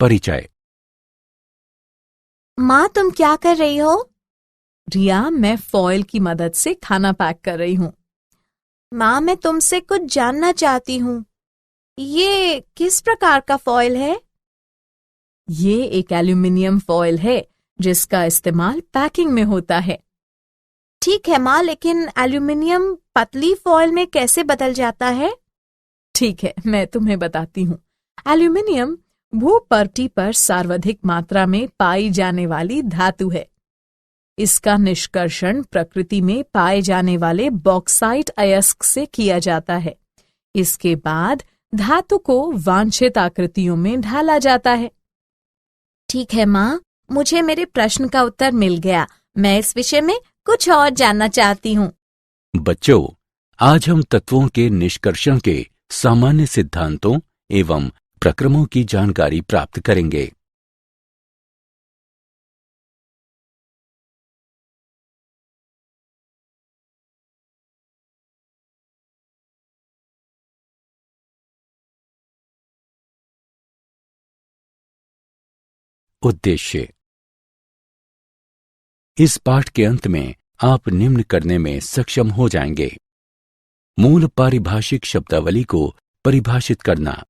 परिचय। माँ, तुम क्या कर रही हो? रिया, मैं फॉयल की मदद से खाना पैक कर रही हूँ। माँ, मैं तुमसे कुछ जानना चाहती हूँ। ये किस प्रकार का फॉयल है? ये एक एल्यूमिनियम फॉयल है जिसका इस्तेमाल पैकिंग में होता है। ठीक है माँ, लेकिन एल्यूमिनियम पतली फॉयल में कैसे बदल जाता है? ठीक है, मैं तुम्हें बताती हूँ। एल्यूमिनियम भूपर्टी पर सर्वाधिक मात्रा में पाई जाने वाली धातु है। इसका निष्कर्षण प्रकृति में पाए जाने वाले बॉक्साइट अयस्क से किया जाता है। इसके बाद धातु को वांछित आकृतियों में ढाला जाता है। ठीक है माँ, मुझे मेरे प्रश्न का उत्तर मिल गया। मैं इस विषय में कुछ और जानना चाहती हूँ। बच्चों, आज हम तत्वों के निष्कर्षण के सामान्य सिद्धांतों एवं प्रक्रमों की जानकारी प्राप्त करेंगे। उद्देश्य। इस पाठ के अंत में आप निम्न करने में सक्षम हो जाएंगे। मूल पारिभाषिक शब्दावली को परिभाषित करना,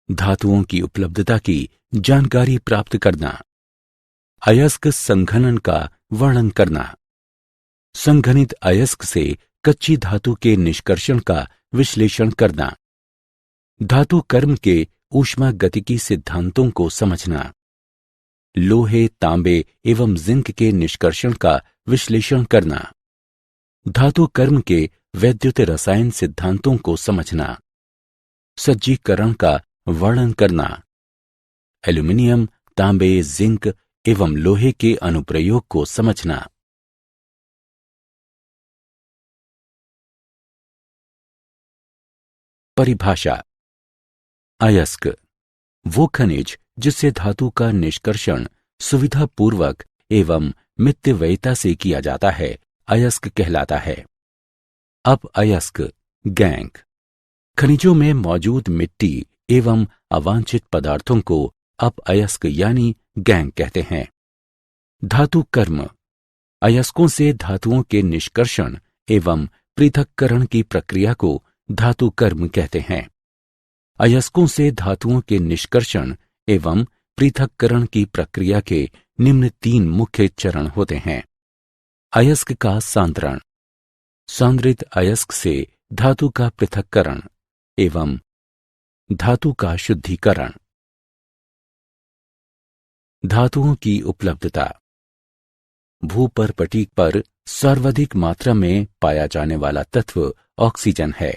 धातुओं की उपलब्धता की जानकारी प्राप्त करना, अयस्क संघनन का वर्णन करना, संघनित अयस्क से कच्ची धातु के निष्कर्षण का विश्लेषण करना, धातु कर्म के ऊष्मागतिकी सिद्धांतों को समझना, लोहे, तांबे एवं जिंक के निष्कर्षण का विश्लेषण करना, धातु कर्म के वैद्युत रसायन सिद्धांतों को समझना, सज्जीकरण का वर्णन करना, एल्यूमिनियम, तांबे, जिंक एवं लोहे के अनुप्रयोग को समझना। परिभाषा। अयस्क वो खनिज जिससे धातु का निष्कर्षण सुविधापूर्वक एवं मितव्ययिता से किया जाता है, अयस्क कहलाता है। अब अयस्क गैंग खनिजों में मौजूद मिट्टी एवं अवांछित पदार्थों को अब अयस्क यानी गैंग कहते हैं। धातु कर्म अयस्कों से धातुओं के निष्कर्षण एवं पृथक्करण की प्रक्रिया को धातु कर्म कहते हैं। अयस्कों से धातुओं के निष्कर्षण एवं पृथक्करण की प्रक्रिया के निम्न 3 मुख्य चरण होते हैं। अयस्क का सांद्रण, सांद्रित अयस्क से धातु का पृथक्करण एवं धातु का शुद्धिकरण। धातुओं की उपलब्धता। भूपर्पटी पर सर्वाधिक मात्रा में पाया जाने वाला तत्व ऑक्सीजन है।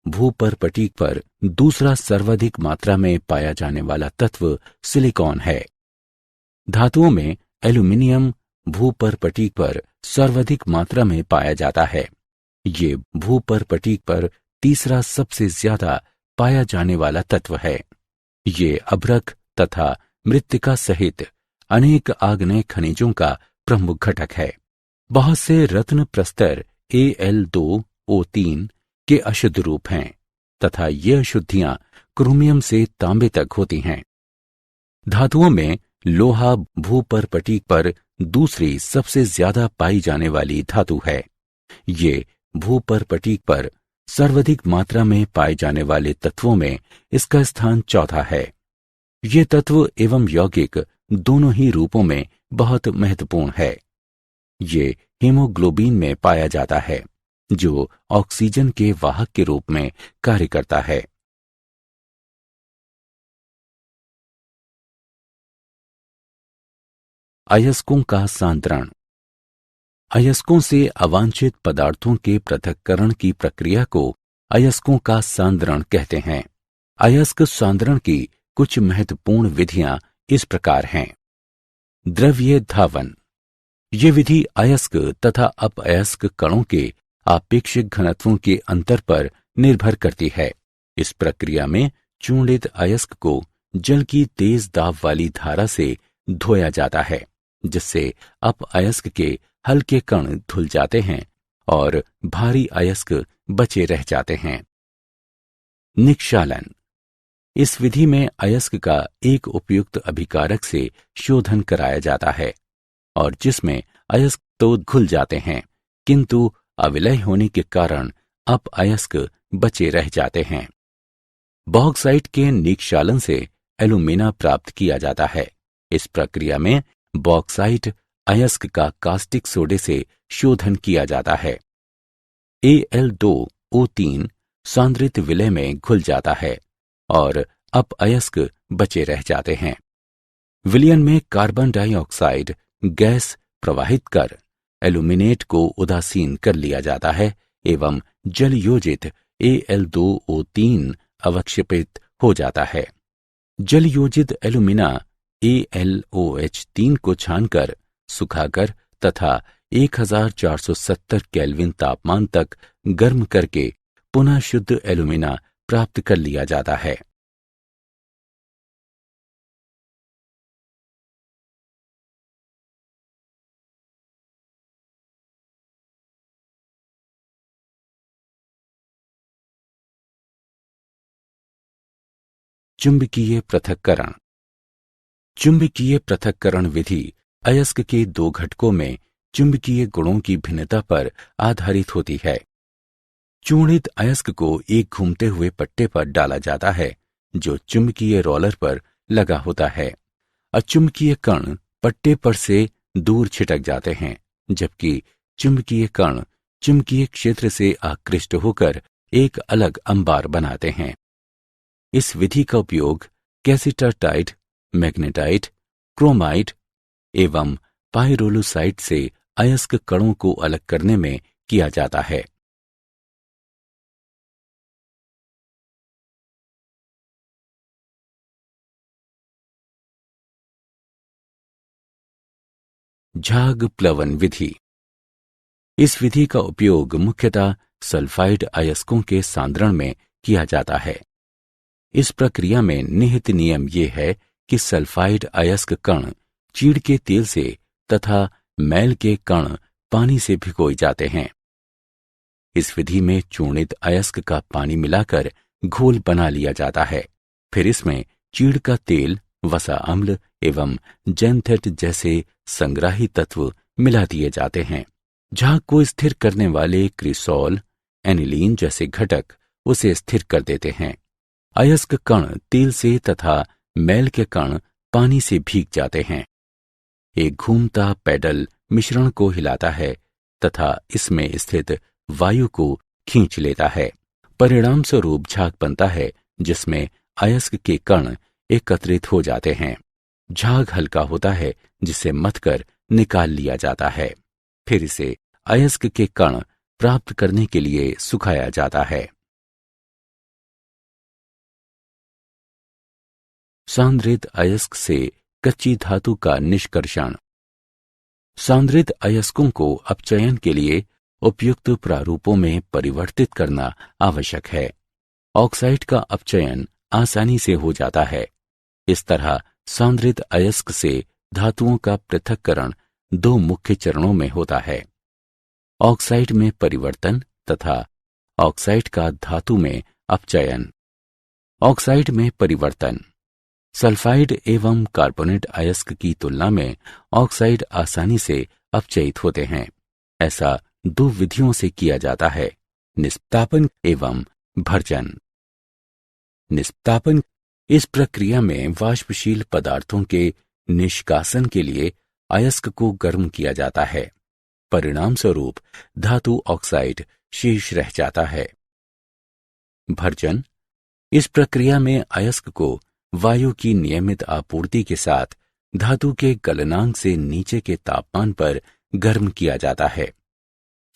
भूपर्पटी पर दूसरा सर्वाधिक मात्रा में पाया जाने वाला तत्व सिलिकॉन है। धातुओं में एल्यूमिनियम भूपर्पटी पर सर्वाधिक मात्रा में पाया जाता है। ये भूपर्पटी पर तीसरा सबसे ज्यादा पाया जाने वाला तत्व है। ये अभ्रक तथा मृत्तिका सहित अनेक आग्नेय खनिजों का प्रमुख घटक है। बहुत से रत्न प्रस्तर Al2O3 के अशुद्ध रूप हैं तथा ये अशुद्धियां क्रोमियम से तांबे तक होती हैं। धातुओं में लोहा भूपर्पटी पर दूसरी सबसे ज्यादा पाई जाने वाली धातु है। ये भूपर्पटी पर सर्वाधिक मात्रा में पाए जाने वाले तत्वों में इसका स्थान चौथा है। ये तत्व एवं यौगिक दोनों ही रूपों में बहुत महत्वपूर्ण है। ये हीमोग्लोबिन में पाया जाता है जो ऑक्सीजन के वाहक के रूप में कार्य करता है। अयस्कों का सांद्रण। अयस्कों से अवांछित पदार्थों के पृथक्करण की प्रक्रिया को अयस्कों का सांद्रण कहते हैं। अयस्क सांद्रण की कुछ महत्वपूर्ण विधियां इस प्रकार हैं। द्रव्य धावन। ये विधि अयस्क तथा अपअयस्क कणों के आपेक्षिक घनत्वों के अंतर पर निर्भर करती है। इस प्रक्रिया में चूर्णित अयस्क को जल की तेज दाब वाली धारा से धोया जाता है, जिससे अपअयस्क के हल्के कण धुल जाते हैं और भारी अयस्क बचे रह जाते हैं। निक्षालन। इस विधि में अयस्क का एक उपयुक्त अभिकारक से शोधन कराया जाता है और जिसमें अयस्क तो घुल जाते हैं किंतु अविलय होने के कारण अपअयस्क बचे रह जाते हैं। बॉक्साइट के निक्षालन से एल्यूमिना प्राप्त किया जाता है। इस प्रक्रिया में बॉक्साइट अयस्क का कास्टिक सोडे से शोधन किया जाता है। Al2O3 सांद्रित विलय में घुल जाता है और अपअयस्क बचे रह जाते हैं। विलयन में कार्बन डाइऑक्साइड गैस प्रवाहित कर एल्यूमिनेट को उदासीन कर लिया जाता है एवं जल योजित Al2O3 अवक्षेपित हो जाता है। जल योजित एल्यूमिना AlOH3 को छानकर सुखाकर तथा 1470 केल्विन तापमान तक गर्म करके पुनः शुद्ध एल्यूमिना प्राप्त कर लिया जाता है। चुंबकीय पृथक्करण। चुंबकीय पृथक्करण विधि अयस्क के दो घटकों में चुंबकीय गुणों की भिन्नता पर आधारित होती है। चूर्णित अयस्क को एक घूमते हुए पट्टे पर डाला जाता है जो चुंबकीय रोलर पर लगा होता है। अचुंबकीय कण पट्टे पर से दूर छिटक जाते हैं जबकि चुंबकीय कण चुंबकीय क्षेत्र से आकृष्ट होकर एक अलग अंबार बनाते हैं। इस विधि का उपयोग कैसिटरटाइट, मैग्नेटाइट, क्रोमाइट एवं पाइरोलुसाइट से अयस्क कणों को अलग करने में किया जाता है। झाग प्लवन विधि। इस विधि का उपयोग मुख्यतः सल्फाइड अयस्कों के सांद्रण में किया जाता है। इस प्रक्रिया में निहित नियम ये है कि सल्फाइड अयस्क कण चीड़ के तेल से तथा मैल के कण पानी से भिगोए जाते हैं। इस विधि में चूर्णित अयस्क का पानी मिलाकर घोल बना लिया जाता है। फिर इसमें चीड़ का तेल, वसा अम्ल एवं जैंथेट जैसे संग्राही तत्व मिला दिए जाते हैं। झाग को स्थिर करने वाले क्रिसॉल, एनिलीन जैसे घटक उसे स्थिर कर देते हैं। अयस्क कण तेल से तथा मैल के कण पानी से भीग जाते हैं। एक घूमता पैडल मिश्रण को हिलाता है तथा इसमें स्थित वायु को खींच लेता है। परिणाम स्वरूप झाग बनता है जिसमें अयस्क के कण एकत्रित हो जाते हैं। झाग हल्का होता है जिसे मथकर निकाल लिया जाता है। फिर इसे अयस्क के कण प्राप्त करने के लिए सुखाया जाता है। सांद्रित अयस्क से कच्ची धातु का निष्कर्षण। सांद्रित अयस्कों को अपचयन के लिए उपयुक्त प्रारूपों में परिवर्तित करना आवश्यक है। ऑक्साइड का अपचयन आसानी से हो जाता है। इस तरह सांद्रित अयस्क से धातुओं का पृथक्करण दो मुख्य चरणों में होता है, ऑक्साइड में परिवर्तन तथा ऑक्साइड का धातु में अपचयन। ऑक्साइड में परिवर्तन। सल्फाइड एवं कार्बोनेट अयस्क की तुलना में ऑक्साइड आसानी से अपचयित होते हैं। ऐसा दो विधियों से किया जाता है, निष्पापन एवं भर्जन। निष्पापन। इस प्रक्रिया में वाष्पशील पदार्थों के निष्कासन के लिए अयस्क को गर्म किया जाता है। परिणाम स्वरूप धातु ऑक्साइड शेष रह जाता है। भर्जन। इस प्रक्रिया में अयस्क को वायु की नियमित आपूर्ति के साथ धातु के गलनांक से नीचे के तापमान पर गर्म किया जाता है।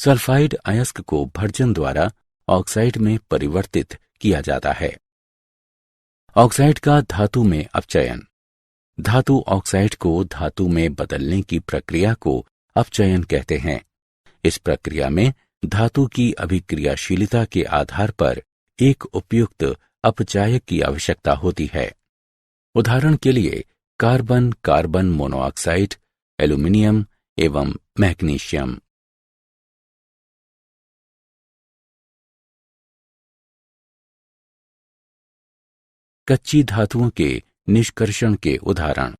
सल्फाइड अयस्क को भर्जन द्वारा ऑक्साइड में परिवर्तित किया जाता है। ऑक्साइड का धातु में अपचयन। धातु ऑक्साइड को धातु में बदलने की प्रक्रिया को अपचयन कहते हैं। इस प्रक्रिया में धातु की अभिक्रियाशीलता के आधार पर एक उपयुक्त अपचायक की आवश्यकता होती है। उदाहरण के लिए कार्बन, कार्बन मोनोऑक्साइड, एल्यूमिनियम एवं मैग्नीशियम। कच्ची धातुओं के निष्कर्षण के उदाहरण।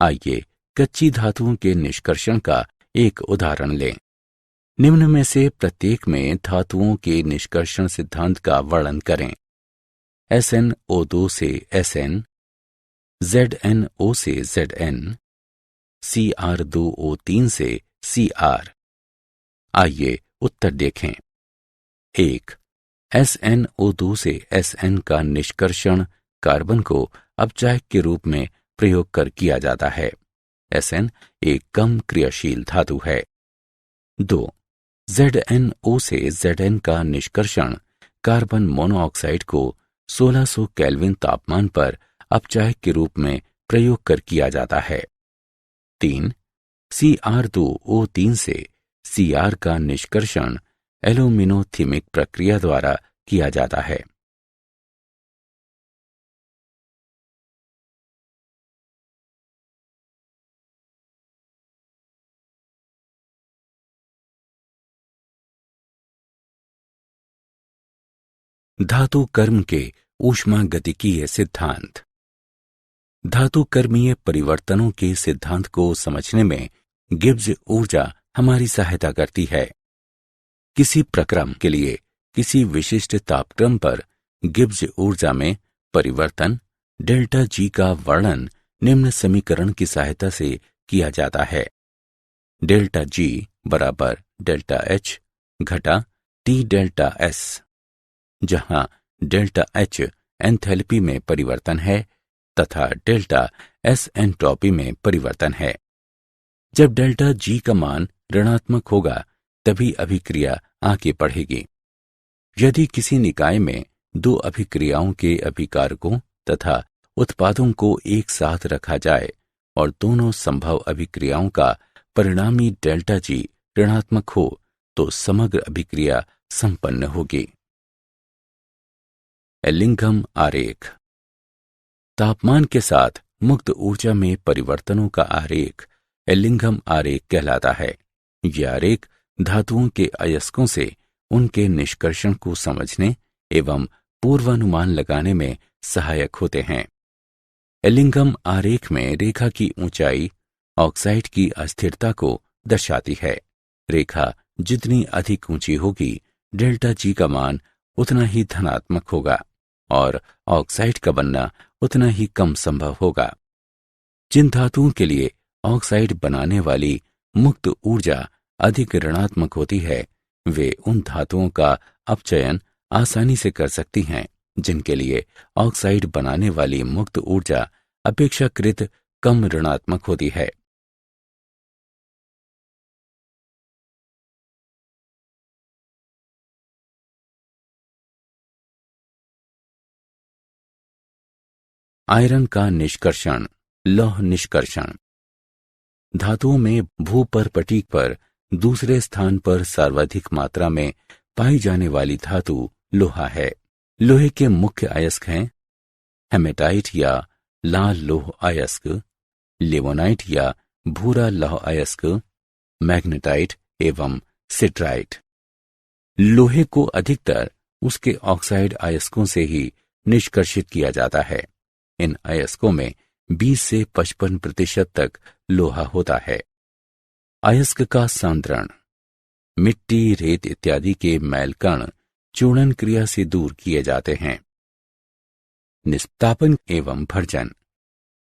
आइए कच्ची धातुओं के निष्कर्षण का एक उदाहरण लें। निम्न में से प्रत्येक में धातुओं के निष्कर्षण सिद्धांत का वर्णन करें। SnO2 से Sn, ZnO से Zn, Cr2O3 से Cr। आइए उत्तर देखें। 1. SnO2 से Sn का निष्कर्षण कार्बन को अपचायक के रूप में प्रयोग कर किया जाता है। Sn एक कम क्रियाशील धातु है। 2. ZnO से Zn का निष्कर्षण कार्बन मोनोऑक्साइड को 1600 केल्विन तापमान पर अपचायक के रूप में प्रयोग कर किया जाता है। 3. Cr2O3 से Cr का निष्कर्षण एल्यूमिनोथिमिक प्रक्रिया द्वारा किया जाता है। धातु कर्म के ऊष्मागतिकीय सिद्धांत। धातु कर्मीय परिवर्तनों के सिद्धांत को समझने में गिब्स ऊर्जा हमारी सहायता करती है। किसी प्रक्रम के लिए किसी विशिष्ट तापक्रम पर गिब्स ऊर्जा में परिवर्तन डेल्टा जी का वर्णन निम्न समीकरण की सहायता से किया जाता है। डेल्टा जी बराबर डेल्टा एच घटा टी डेल्टा एस, जहां डेल्टा एच एंथैल्पी में परिवर्तन है तथा डेल्टा एस एंट्रोपी में परिवर्तन है। जब डेल्टा जी का मान ऋणात्मक होगा तभी अभिक्रिया आगे बढ़ेगी। यदि किसी निकाय में दो अभिक्रियाओं के अभिकारकों तथा उत्पादों को एक साथ रखा जाए और दोनों संभव अभिक्रियाओं का परिणामी डेल्टा जी ऋणात्मक हो तो समग्र अभिक्रिया संपन्न होगी। एलिंघम आरेख। तापमान के साथ मुक्त ऊर्जा में परिवर्तनों का आरेख एलिंघम आरेख कहलाता है। यह आरेख धातुओं के अयस्कों से उनके निष्कर्षण को समझने एवं पूर्वानुमान लगाने में सहायक होते हैं। एलिंघम आरेख में रेखा की ऊंचाई ऑक्साइड की अस्थिरता को दर्शाती है। रेखा जितनी अधिक ऊंची होगी डेल्टा जी का मान उतना ही धनात्मक होगा और ऑक्साइड का बनना उतना ही कम संभव होगा। जिन धातुओं के लिए ऑक्साइड बनाने वाली मुक्त ऊर्जा अधिक ऋणात्मक होती है वे उन धातुओं का अपचयन आसानी से कर सकती हैं जिनके लिए ऑक्साइड बनाने वाली मुक्त ऊर्जा अपेक्षाकृत कम ऋणात्मक होती है। आयरन का निष्कर्षण लौह निष्कर्षण। धातुओं में भूपर्पटीक पर दूसरे स्थान पर सर्वाधिक मात्रा में पाई जाने वाली धातु लोहा है। लोहे के मुख्य अयस्क हैं हेमेटाइट या लाल लौह अयस्क, लेवोनाइट या भूरा लौह अयस्क, मैग्नेटाइट एवं सिट्राइट। लोहे को अधिकतर उसके ऑक्साइड अयस्कों से ही निष्कर्षित किया जाता है। इन अयस्कों में 20 से 55% तक लोहा होता है। अयस्क का सांद्रण। मिट्टी, रेत इत्यादि के मैल कण चूर्णन क्रिया से दूर किए जाते हैं। निस्तापन एवं भर्जन।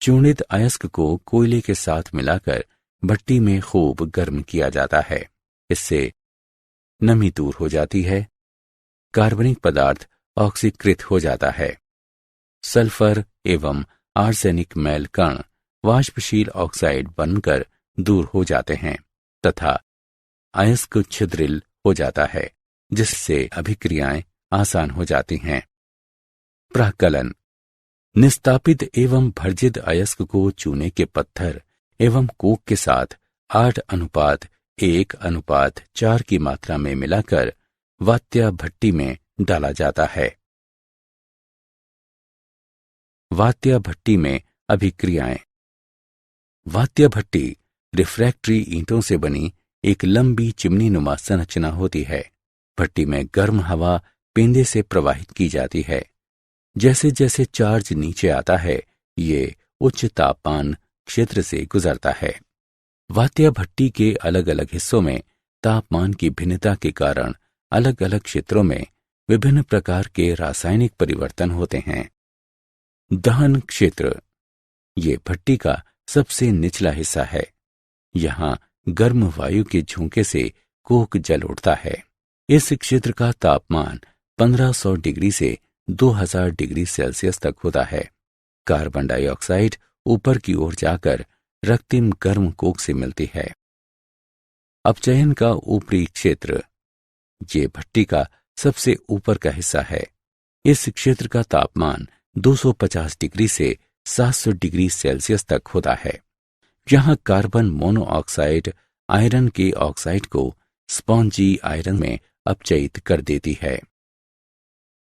चूर्णित अयस्क को कोयले के साथ मिलाकर भट्टी में खूब गर्म किया जाता है। इससे नमी दूर हो जाती है। कार्बनिक पदार्थ ऑक्सीकृत हो जाता है। सल्फर एवं आर्सेनिक मैल कण वाष्पशील ऑक्साइड बनकर दूर हो जाते हैं तथा अयस्क छिद्रिल हो जाता है जिससे अभिक्रियाएं आसान हो जाती हैं। प्राक्कलन। निस्तापित एवं भर्जित अयस्क को चूने के पत्थर एवं कोक के साथ 8:1:4 की मात्रा में मिलाकर वात्या भट्टी में डाला जाता है। वात्या भट्टी में अभिक्रियाएं। वात्या भट्टी रिफ्रैक्टरी ईंटों से बनी एक लंबी चिमनी नुमा संरचना होती है। भट्टी में गर्म हवा पेंदे से प्रवाहित की जाती है। जैसे जैसे चार्ज नीचे आता है, ये उच्च तापमान क्षेत्र से गुजरता है। वात्य भट्टी के अलग अलग हिस्सों में तापमान की भिन्नता के कारण अलग अलग क्षेत्रों में विभिन्न प्रकार के रासायनिक परिवर्तन होते हैं। दहन क्षेत्र, ये भट्टी का सबसे निचला हिस्सा है। यहाँ गर्म वायु के झोंके से कोक जल उठता है। इस क्षेत्र का तापमान 1500 डिग्री से 2000 डिग्री सेल्सियस तक होता है। कार्बन डाइऑक्साइड ऊपर की ओर जाकर रक्तिम गर्म कोक से मिलती है। अपचयन का ऊपरी क्षेत्र, ये भट्टी का सबसे ऊपर का हिस्सा है। इस क्षेत्र का तापमान 250 डिग्री से 700 डिग्री सेल्सियस तक होता है। यहाँ कार्बन मोनोऑक्साइड आयरन के ऑक्साइड को स्पॉन्जी आयरन में अपचयित कर देती है।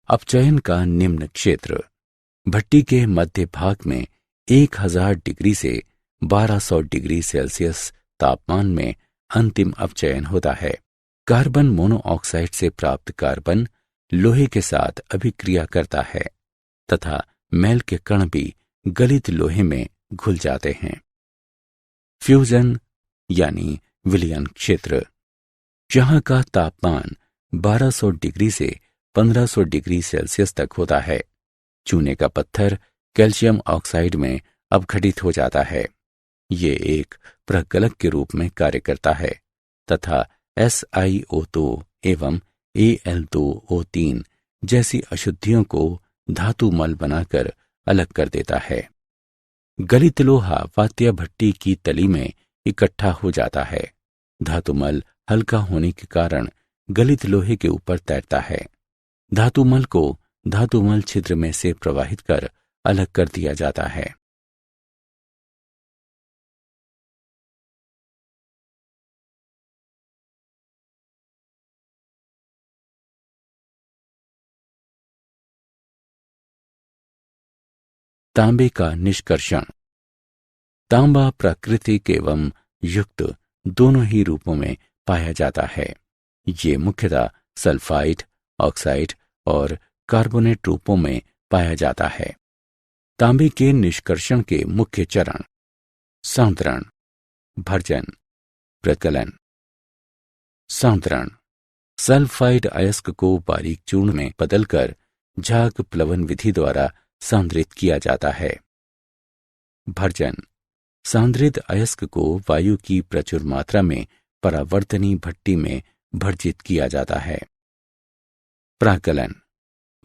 अपचयन का निम्न क्षेत्र, भट्टी के मध्य भाग में 1000 डिग्री से 1200 डिग्री सेल्सियस तापमान में अंतिम अपचयन होता है। कार्बन मोनोऑक्साइड से प्राप्त कार्बन लोहे के साथ अभिक्रिया करता है तथा मैल के कण भी गलित लोहे में घुल जाते हैं। फ्यूजन यानी विलयन क्षेत्र, जहाँ का तापमान 1200 डिग्री से 1500 डिग्री सेल्सियस तक होता है। चूने का पत्थर कैल्शियम ऑक्साइड में अपघटित हो जाता है। ये एक प्रगलक के रूप में कार्य करता है तथा SiO2 एवं Al2O3 जैसी अशुद्धियों को धातु मल बनाकर अलग कर देता है। गलित लोहा वात्य भट्टी की तली में इकट्ठा हो जाता है। धातुमल हल्का होने के कारण गलित लोहे के ऊपर तैरता है। धातुमल को धातुमल छिद्र में से प्रवाहित कर अलग कर दिया जाता है। तांबे का निष्कर्षण। तांबा प्राकृतिक एवं युक्त दोनों ही रूपों में पाया जाता है। ये मुख्यतः सल्फाइड, ऑक्साइड और कार्बोनेट रूपों में पाया जाता है। तांबे के निष्कर्षण के मुख्य चरण: सांद्रण, भर्जन, प्रकलन। सांद्रण, सल्फाइड अयस्क को बारीक चूर्ण में बदलकर झाग प्लवन विधि द्वारा सांद्रित किया जाता है। भर्जन, सांद्रित अयस्क को वायु की प्रचुर मात्रा में परावर्तनी भट्टी में भर्जित किया जाता है। प्राकलन,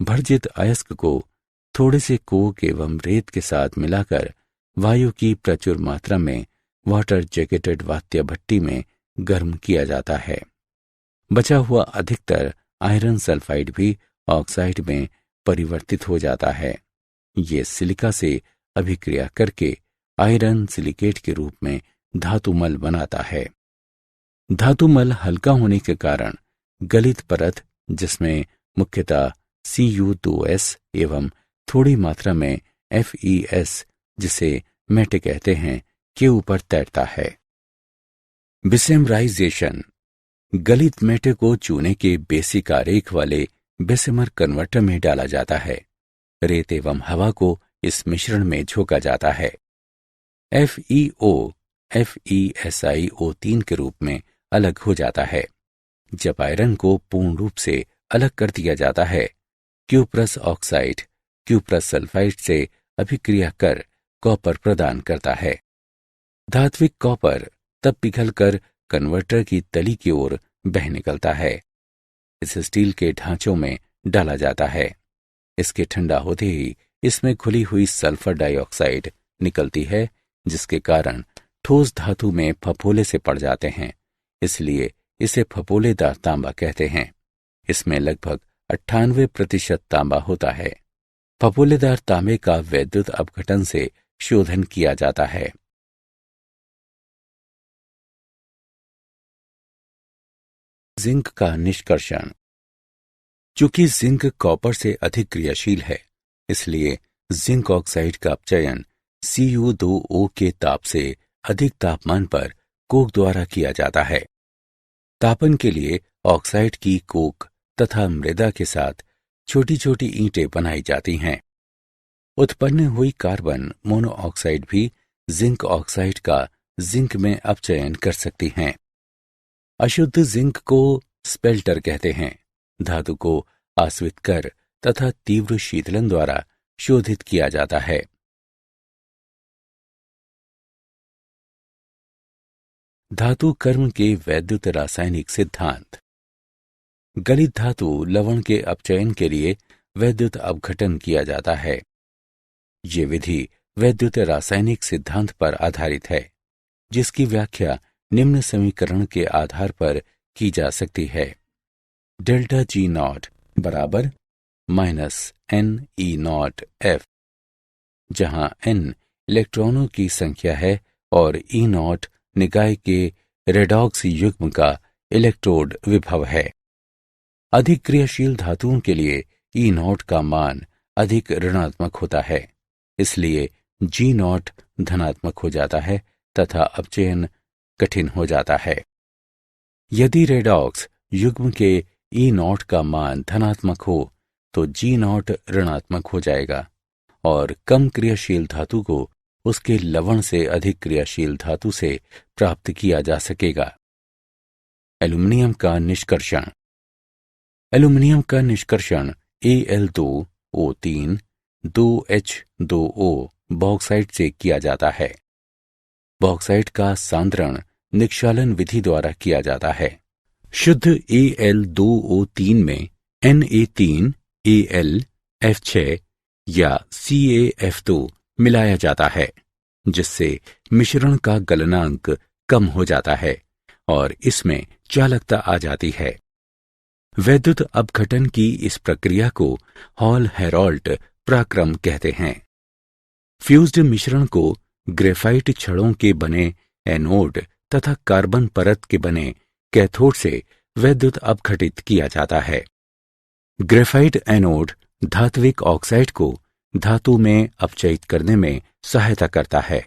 भर्जित अयस्क को थोड़े से कोक एवं रेत के साथ मिलाकर वायु की प्रचुर मात्रा में वाटर जैकेटेड वात्य भट्टी में गर्म किया जाता है। बचा हुआ अधिकतर आयरन सल्फाइड भी ऑक्साइड में परिवर्तित हो जाता है। ये सिलिका से अभिक्रिया करके आयरन सिलिकेट के रूप में धातुमल बनाता है। धातुमल हल्का होने के कारण गलित परत, जिसमें मुख्यतः Cu2S एवं थोड़ी मात्रा में FeS, जिसे मेटे कहते हैं, के ऊपर तैरता है। बिसेमराइजेशन, गलित मेटे को चूने के बेसिक आरेख वाले बेसेमर कन्वर्टर में डाला जाता है। रेत एवं हवा को इस मिश्रण में झोंका जाता है। FeO FeSiO3 के रूप में अलग हो जाता है। जब आयरन को पूर्ण रूप से अलग कर दिया जाता है, क्यूप्रस ऑक्साइड क्यूप्रस सल्फाइड से अभिक्रिया कर कॉपर प्रदान करता है। धात्विक कॉपर तब पिघलकर कन्वर्टर की तली की ओर बह निकलता है। इसे स्टील के ढांचों में डाला जाता है। इसके ठंडा होते ही इसमें खुली हुई सल्फर डाइऑक्साइड निकलती है, जिसके कारण ठोस धातु में फफोले से पड़ जाते हैं। इसलिए इसे फफोलेदार तांबा कहते हैं। इसमें लगभग 98% तांबा होता है। फफोलेदार तांबे का वैद्युत अपघटन से शोधन किया जाता है। जिंक का निष्कर्षण। चूंकि जिंक कॉपर से अधिक क्रियाशील है, इसलिए जिंक ऑक्साइड का अपचयन Cu2O के ताप से अधिक तापमान पर कोक द्वारा किया जाता है। तापन के लिए ऑक्साइड की कोक तथा मृदा के साथ छोटी छोटी ईंटें बनाई जाती हैं। उत्पन्न हुई कार्बन मोनोऑक्साइड भी जिंक ऑक्साइड का जिंक में अपचयन कर सकती हैं। अशुद्ध जिंक को स्पेल्टर कहते हैं। धातु को आस्वित कर तथा तीव्र शीतलन द्वारा शोधित किया जाता है। धातु कर्म के वैद्युत रासायनिक सिद्धांत। गलित धातु लवण के अपचयन के लिए वैद्युत अपघटन किया जाता है। ये विधि वैद्युत रासायनिक सिद्धांत पर आधारित है, जिसकी व्याख्या निम्न समीकरण के आधार पर की जा सकती है। डेल्टा जी नॉट बराबर minus n E naught F, जहां एन इलेक्ट्रॉनों की संख्या है और ई नॉट निकाय के रेडॉक्स युग्म का इलेक्ट्रोड विभव है। अधिक क्रियाशील धातुओं के लिए ई नॉट का मान अधिक ऋणात्मक होता है, इसलिए जी नॉट धनात्मक हो जाता है तथा अपचयन कठिन हो जाता है। यदि रेडॉक्स युग्म के ई नॉट का मान धनात्मक हो तो जी नॉट ऋणात्मक हो जाएगा और कम क्रियाशील धातु को उसके लवण से अधिक क्रियाशील धातु से प्राप्त किया जा सकेगा। एल्यूमिनियम का निष्कर्षण। एल्यूमिनियम का निष्कर्षण Al2O3 2H2O बॉक्साइट से किया जाता है। बॉक्साइट का सांद्रण निक्षालन विधि द्वारा किया जाता है। शुद्ध Al2O3 में Na3 Al F6 या CaF2 मिलाया जाता है, जिससे मिश्रण का गलनांक कम हो जाता है और इसमें चालकता आ जाती है। वैद्युत अपघटन की इस प्रक्रिया को हॉल हेरॉल्ट पराक्रम कहते हैं। फ्यूज्ड मिश्रण को ग्रेफाइट छड़ों के बने एनोड तथा कार्बन परत के बने कैथोड से वैद्युत अपघटित किया जाता है। ग्रेफाइट एनोड धात्विक ऑक्साइड को धातु में अपचयित करने में सहायता करता है।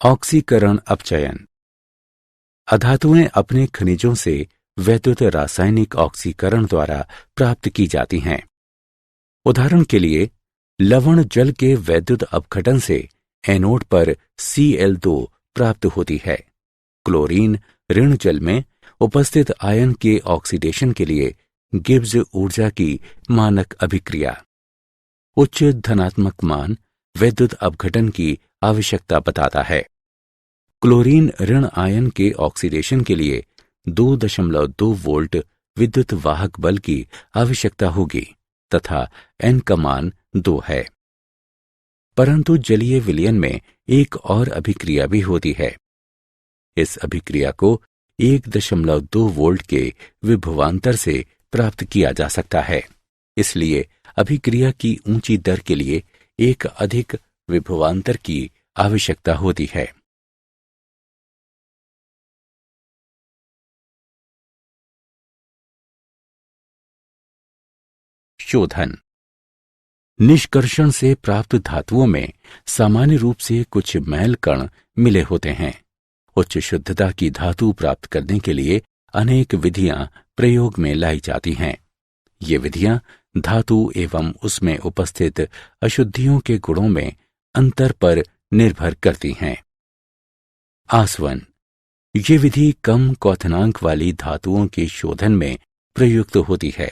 ऑक्सीकरण अपचयन। अधातुएं अपने खनिजों से वैद्युत रासायनिक ऑक्सीकरण द्वारा प्राप्त की जाती हैं। उदाहरण के लिए लवण जल के वैद्युत अपघटन से एनोड पर Cl2 प्राप्त होती है। क्लोरीन ऋण जल में उपस्थित आयन के ऑक्सीडेशन के लिए गिब्स ऊर्जा की मानक अभिक्रिया। उच्च धनात्मक मान वैद्युत अपघटन की आवश्यकता बताता है। क्लोरीन ऋण आयन के ऑक्सीडेशन के लिए 2.2 वोल्ट विद्युत वाहक बल की आवश्यकता होगी तथा N का मान 2 है। परंतु जलीय विलयन में एक और अभिक्रिया भी होती है। इस अभिक्रिया को 1.2 वोल्ट के विभवांतर से प्राप्त किया जा सकता है। इसलिए अभिक्रिया की ऊंची दर के लिए एक अधिक विभवांतर की आवश्यकता होती है। शोधन। निष्कर्षण से प्राप्त धातुओं में सामान्य रूप से कुछ मैल कण मिले होते हैं। उच्च शुद्धता की धातु प्राप्त करने के लिए अनेक विधियां प्रयोग में लाई जाती हैं। ये विधियां धातु एवं उसमें उपस्थित अशुद्धियों के गुणों में अंतर पर निर्भर करती हैं। आसवन। ये विधि कम क्वथनांक वाली धातुओं के शोधन में प्रयुक्त होती है।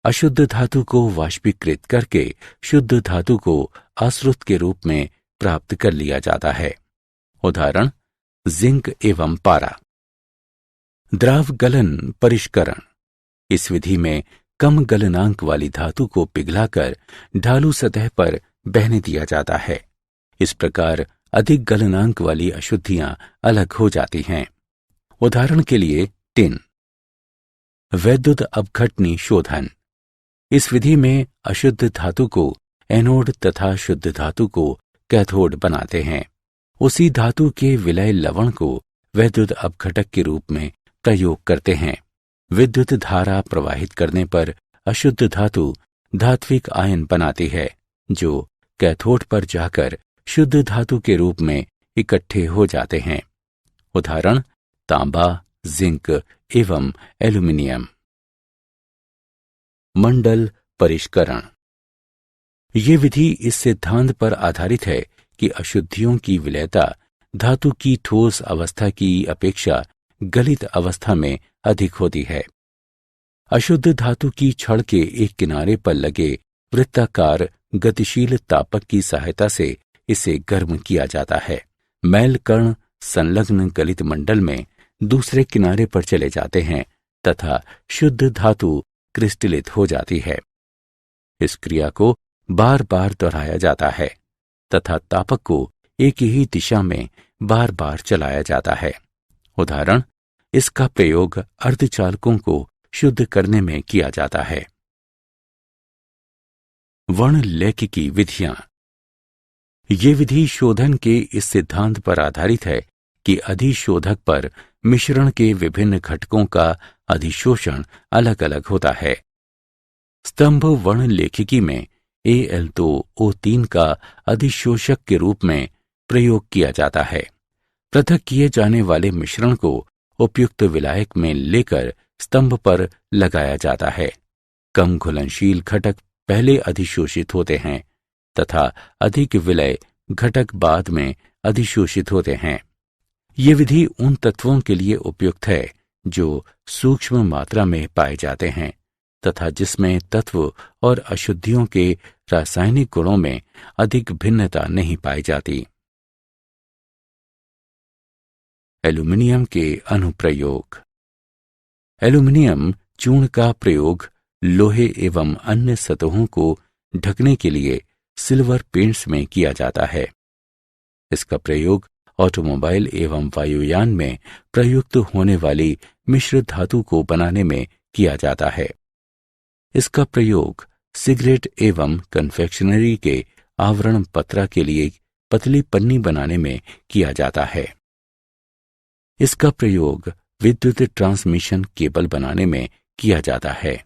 अशुद्ध धातु को वाष्पीकृत करके शुद्ध धातु को आश्रुत के रूप में प्राप्त कर लिया जाता है। उदाहरण जिंक एवं पारा। द्राव गलन परिष्करण। इस विधि में कम गलनांक वाली धातु को पिघलाकर ढालू सतह पर बहने दिया जाता है। इस प्रकार अधिक गलनांक वाली अशुद्धियां अलग हो जाती हैं। उदाहरण के लिए टिन। वैद्युत अपघटनी शोधन। इस विधि में अशुद्ध धातु को एनोड तथा शुद्ध धातु को कैथोड बनाते हैं। उसी धातु के विलय लवण को वैद्युत अपघटक के रूप में प्रयोग करते हैं। विद्युत धारा प्रवाहित करने पर अशुद्ध धातु धात्विक आयन बनाती है जो कैथोड पर जाकर शुद्ध धातु के रूप में इकट्ठे हो जाते हैं। उदाहरण तांबा, जिंक एवं एल्यूमिनियम। मंडल परिष्करण। ये विधि इस सिद्धांत पर आधारित है कि अशुद्धियों की विलयता धातु की ठोस अवस्था की अपेक्षा गलित अवस्था में अधिक होती है। अशुद्ध धातु की छड़ के एक किनारे पर लगे वृत्ताकार गतिशील तापक की सहायता से इसे गर्म किया जाता है। मैल कण संलग्न गलित मंडल में दूसरे किनारे पर चले जाते हैं तथा शुद्ध धातु क्रिस्टलित हो जाती है। इस क्रिया को बार बार दोहराया जाता है तथा तापक को एक ही दिशा में बार बार चलाया जाता है। उदाहरण, इसका प्रयोग अर्धचालकों को शुद्ध करने में किया जाता है। वर्णलेखिकी विधियां। ये विधि शोधन के इस सिद्धांत पर आधारित है कि अधिशोधक पर मिश्रण के विभिन्न घटकों का अधिशोषण अलग अलग होता है। स्तंभ वर्णलेखिकी में Al2O3 का अधिशोषक के रूप में प्रयोग किया जाता है। पृथक किए जाने वाले मिश्रण को उपयुक्त विलायक में लेकर स्तंभ पर लगाया जाता है। कम घुलनशील घटक पहले अधिशोषित होते हैं तथा अधिक विलय घटक बाद में अधिशोषित होते हैं। ये विधि उन तत्वों के लिए उपयुक्त है जो सूक्ष्म मात्रा में पाए जाते हैं तथा जिसमें तत्व और अशुद्धियों के रासायनिक गुणों में अधिक भिन्नता नहीं पाई जाती। एल्यूमिनियम के अनुप्रयोग। एल्यूमिनियम चूर्ण का प्रयोग लोहे एवं अन्य सतहों को ढकने के लिए सिल्वर पेंट्स में किया जाता है। इसका प्रयोग ऑटोमोबाइल एवं वायुयान में प्रयुक्त होने वाली मिश्र धातु को बनाने में किया जाता है। इसका प्रयोग सिगरेट एवं कन्फेक्शनरी के आवरण पत्रा के लिए पतली पन्नी बनाने में किया जाता है। इसका प्रयोग विद्युत ट्रांसमिशन केबल बनाने में किया जाता है।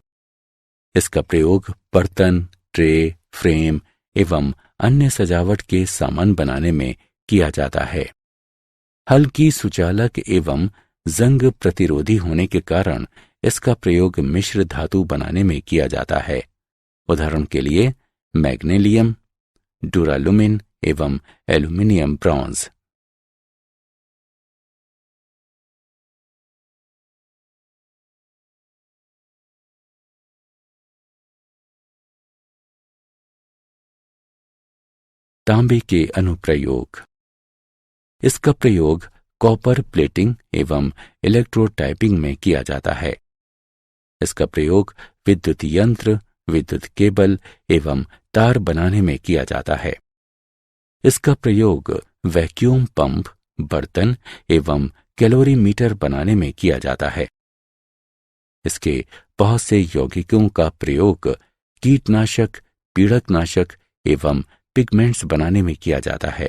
इसका प्रयोग बर्तन, ट्रे, फ्रेम एवं अन्य सजावट के सामान बनाने में किया जाता है। हल्की सुचालक एवं जंग प्रतिरोधी होने के कारण इसका प्रयोग मिश्र धातु बनाने में किया जाता है। उदाहरण के लिए मैग्नीशियम, डुरालुमिन एवं एल्यूमिनियम ब्रॉन्ज। तांबे के अनुप्रयोग। इसका प्रयोग कॉपर प्लेटिंग एवं इलेक्ट्रोटाइपिंग में किया जाता है। इसका प्रयोग विद्युत यंत्र, विद्युत केबल एवं तार बनाने में किया जाता है। इसका प्रयोग वैक्यूम पंप, बर्तन एवं कैलोरीमीटर बनाने में किया जाता है। इसके बहुत से यौगिकों का प्रयोग कीटनाशक, पीड़कनाशक एवं पिगमेंट्स बनाने में किया जाता है।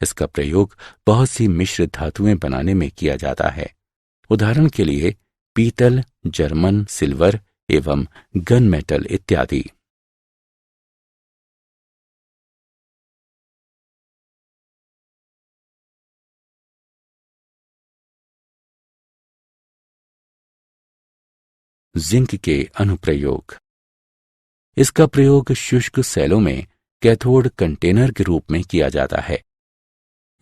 इसका प्रयोग बहुत सी मिश्र धातुएं बनाने में किया जाता है। उदाहरण के लिए पीतल, जर्मन सिल्वर एवं गन मेटल इत्यादि। जिंक के अनुप्रयोग। इसका प्रयोग शुष्क सेलों में कैथोड कंटेनर के रूप में किया जाता है।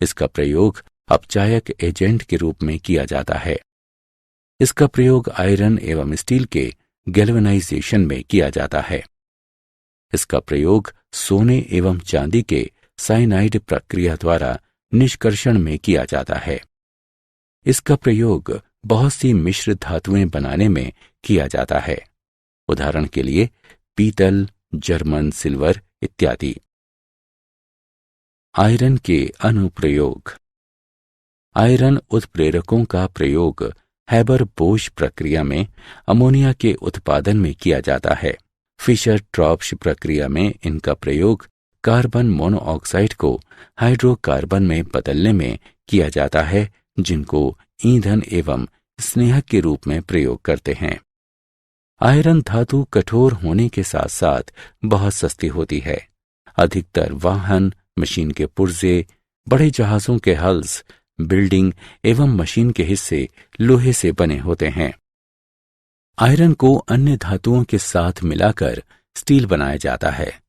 इसका प्रयोग अपचायक एजेंट के रूप में किया जाता है। इसका प्रयोग आयरन एवं स्टील के गैल्वेनाइजेशन में किया जाता है। इसका प्रयोग सोने एवं चांदी के साइनाइड प्रक्रिया द्वारा निष्कर्षण में किया जाता है। इसका प्रयोग बहुत सी मिश्र धातुएं बनाने में किया जाता है। उदाहरण के लिए पीतल, जर्मन सिल्वर इत्यादि। आयरन के अनुप्रयोग। आयरन उत्प्रेरकों का प्रयोग हैबर-बोश प्रक्रिया में अमोनिया के उत्पादन में किया जाता है। फिशर-ट्रॉप्श प्रक्रिया में इनका प्रयोग कार्बन मोनोऑक्साइड को हाइड्रोकार्बन में बदलने में किया जाता है, जिनको ईंधन एवं स्नेहक के रूप में प्रयोग करते हैं। आयरन धातु कठोर होने के साथ साथ बहुत सस्ती होती है। अधिकतर वाहन, मशीन के पुर्जे, बड़े जहाजों के हल्स, बिल्डिंग एवं मशीन के हिस्से लोहे से बने होते हैं। आयरन को अन्य धातुओं के साथ मिलाकर स्टील बनाया जाता है।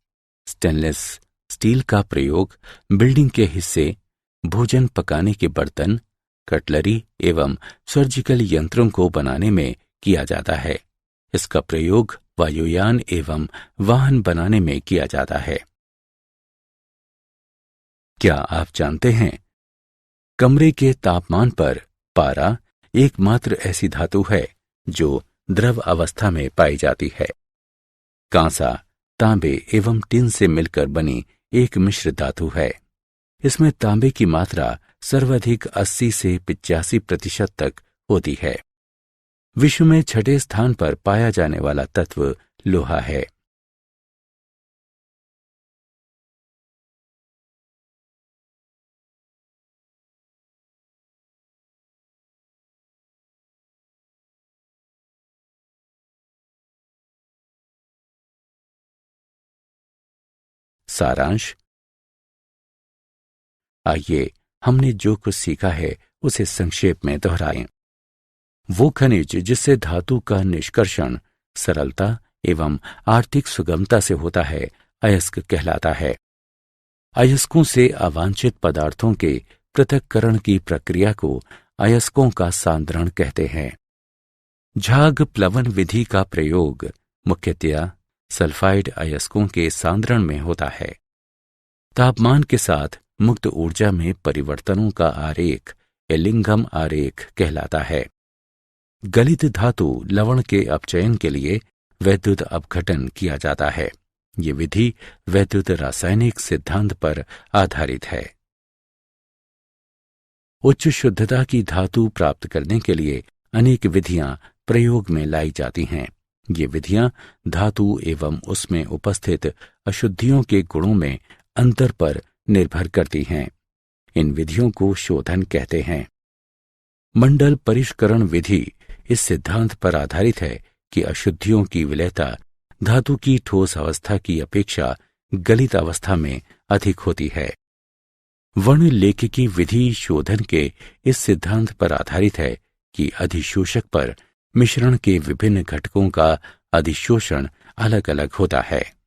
स्टेनलेस स्टील का प्रयोग बिल्डिंग के हिस्से, भोजन पकाने के बर्तन, कटलरी एवं सर्जिकल यंत्रों को बनाने में किया जाता है। इसका प्रयोग वायुयान एवं वाहन बनाने में किया जाता है। क्या आप जानते हैं, कमरे के तापमान पर पारा एकमात्र ऐसी धातु है जो द्रव अवस्था में पाई जाती है। कांसा, तांबे एवं टिन से मिलकर बनी एक मिश्र धातु है। इसमें तांबे की मात्रा सर्वाधिक 80 से 85% तक होती है। विश्व में 6ठे स्थान पर पाया जाने वाला तत्व लोहा है। सारांश। आइए हमने जो कुछ सीखा है उसे संक्षेप में दोहराएं। वो खनिज जिससे धातु का निष्कर्षण सरलता एवं आर्थिक सुगमता से होता है, अयस्क कहलाता है। अयस्कों से अवांछित पदार्थों के पृथक्करण की प्रक्रिया को अयस्कों का सांद्रण कहते हैं। झाग प्लवन विधि का प्रयोग मुख्यतया सल्फाइड अयस्कों के सांद्रण में होता है। तापमान के साथ मुक्त ऊर्जा में परिवर्तनों का आरेख एलिंघम आरेख कहलाता है। गलित धातु लवण के अपचयन के लिए वैद्युत अपघटन किया जाता है। ये विधि वैद्युत रासायनिक सिद्धांत पर आधारित है। उच्च शुद्धता की धातु प्राप्त करने के लिए अनेक विधियां प्रयोग में लाई जाती हैं। ये विधियां धातु एवं उसमें उपस्थित अशुद्धियों के गुणों में अंतर पर निर्भर करती हैं। इन विधियों को शोधन कहते हैं। मंडल परिष्करण विधि इस सिद्धांत पर आधारित है कि अशुद्धियों की विलयता धातु की ठोस अवस्था की अपेक्षा गलित अवस्था में अधिक होती है। वर्णलेखिकी विधि शोधन के इस सिद्धांत पर आधारित है कि अधिशोषक पर मिश्रण के विभिन्न घटकों का अधिशोषण अलग अलग होता है।